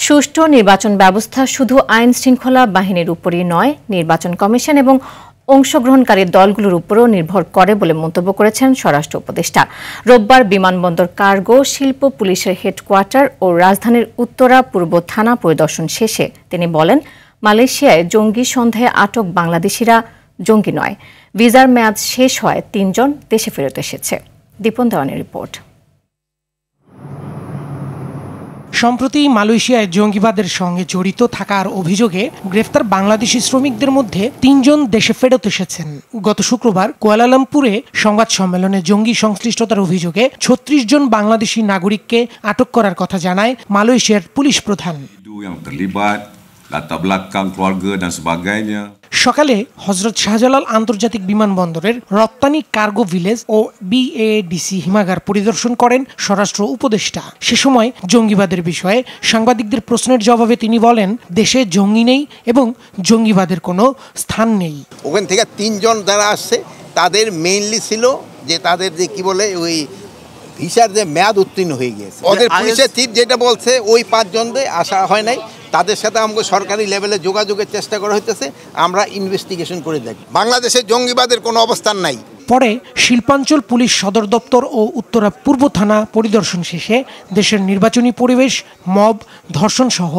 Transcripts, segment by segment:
সুষ্ঠু নির্বাচন ব্যবস্থা শুধু আইন শৃঙ্খলা বাহিনীর উপরই নয়, নির্বাচন কমিশন এবং অংশগ্রহণকারী দলগুলোর উপরও নির্ভর করে বলে মন্তব্য করেছেন স্বরাষ্ট্র উপদেষ্টা। রোববার বিমানবন্দর কার্গো, শিল্প পুলিশের হেডকোয়ার্টার ও রাজধানীর উত্তরা পূর্ব থানা পরিদর্শন শেষে তিনি বলেন, মালয়েশিয়ায় জঙ্গি সন্দেহে আটক বাংলাদেশিরা জঙ্গি নয়। ভিসার মেয়াদ শেষ হয় ৩ জন দেশে ফেরত এসেছে। দীপন দেওয়ানের রিপোর্ট। সম্প্রতি মালয়েশিয়ায় জঙ্গিবাদের সঙ্গে জড়িত থাকার অভিযোগে গ্রেফতার বাংলাদেশি শ্রমিকদের মধ্যে ৩ জন দেশে ফেরত এসেছেন। গত শুক্রবার কুয়ালালামপুরে সংবাদ সম্মেলনে জঙ্গি সংশ্লিষ্টতার অভিযোগে ৩৬ জন বাংলাদেশি নাগরিককে আটক করার কথা জানায় মালয়েশিয়ার পুলিশ প্রধান। সকালে হযরত শাহজালাল আন্তর্জাতিক বিমানবন্দরের রপ্তানি কার্গো ভিলেজ ও বিএডিসি হিমাগার পরিদর্শন করেন স্বরাষ্ট্র উপদেষ্টা। সে সময় জঙ্গিবাদের বিষয়ে সাংবাদিকদের প্রশ্নের জবাবে তিনি বলেন, দেশে জঙ্গি নেই এবং জঙ্গিবাদের কোনো স্থান নেই। ওখান থেকে ৩ জন যারা আসছে তাদের মেইনলি ছিল যে তাদের যে কি বলে ওই ভিসার যে মেয়াদ উত্তীর্ণ হয়ে গিয়েছে। ওদের পুলিশের চিফ যেটা বলছে ওই ৫ জনদের আসা হয় নাই, তাদের সাথে আমাকে সরকারি লেভেলে যোগাযোগের চেষ্টা করা হইতেছে। আমরা ইনভেস্টিগেশন করে দেখি। বাংলাদেশে জঙ্গিবাদের কোনো অবস্থান নাই। পরে শিল্পাঞ্চল পুলিশ সদর দপ্তর ও উত্তরা পূর্ব থানা পরিদর্শন শেষে দেশের নির্বাচনী পরিবেশ, মব, ধর্ষণ সহ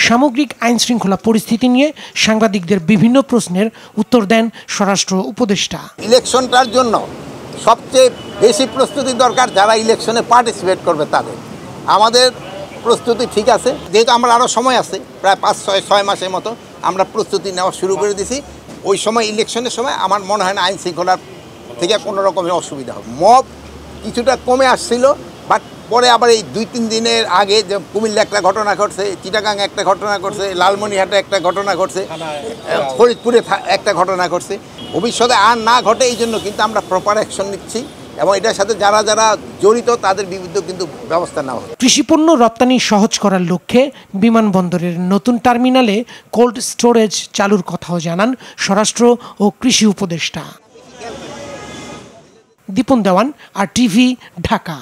সামগ্রিক আইন শৃঙ্খলা পরিস্থিতি নিয়ে সাংবাদিকদের বিভিন্ন প্রশ্নের উত্তর দেন স্বরাষ্ট্র উপদেষ্টা। ইলেকশনটার জন্য সবচেয়ে বেশি প্রস্তুতি দরকার যারা ইলেকশনে পার্টিসিপেট করবে তাদের। আমাদের প্রস্তুতি ঠিক আছে, যেহেতু আমরা আরও সময় আছে, প্রায় ৫-৬ মাসের মতো আমরা প্রস্তুতি নেওয়া শুরু করে দিয়েছি। ওই সময় ইলেকশনের সময় আমার মনে হয় না আইন শৃঙ্খলার থেকে কোনো রকমের অসুবিধা হবে। মব কিছুটা কমে আসছিল, বাট পরে আবার এই ২-৩ দিনের আগে যে কুমিল্লা একটা ঘটনা ঘটছে, চিটাগাং একটা ঘটনা ঘটছে, লালমনিরহাটে একটা ঘটনা ঘটছে, ফরিদপুরে একটা ঘটনা ঘটছে। ভবিষ্যতে আর না ঘটে এই জন্য কিন্তু আমরা প্রপার অ্যাকশন নিচ্ছি এবং এটার সাথে যারা যারা জড়িত তাদের বিরুদ্ধে কিন্তু ব্যবস্থা নেওয়া হবে। কৃষিপণ্য রপ্তানি সহজ করার লক্ষ্যে বিমানবন্দরের নতুন টার্মিনালে কোল্ড স্টোরেজ চালুর কথাও জানান স্বরাষ্ট্র ও কৃষি উপদেষ্টা। দীপন দেওয়ান, RTV, ঢাকা।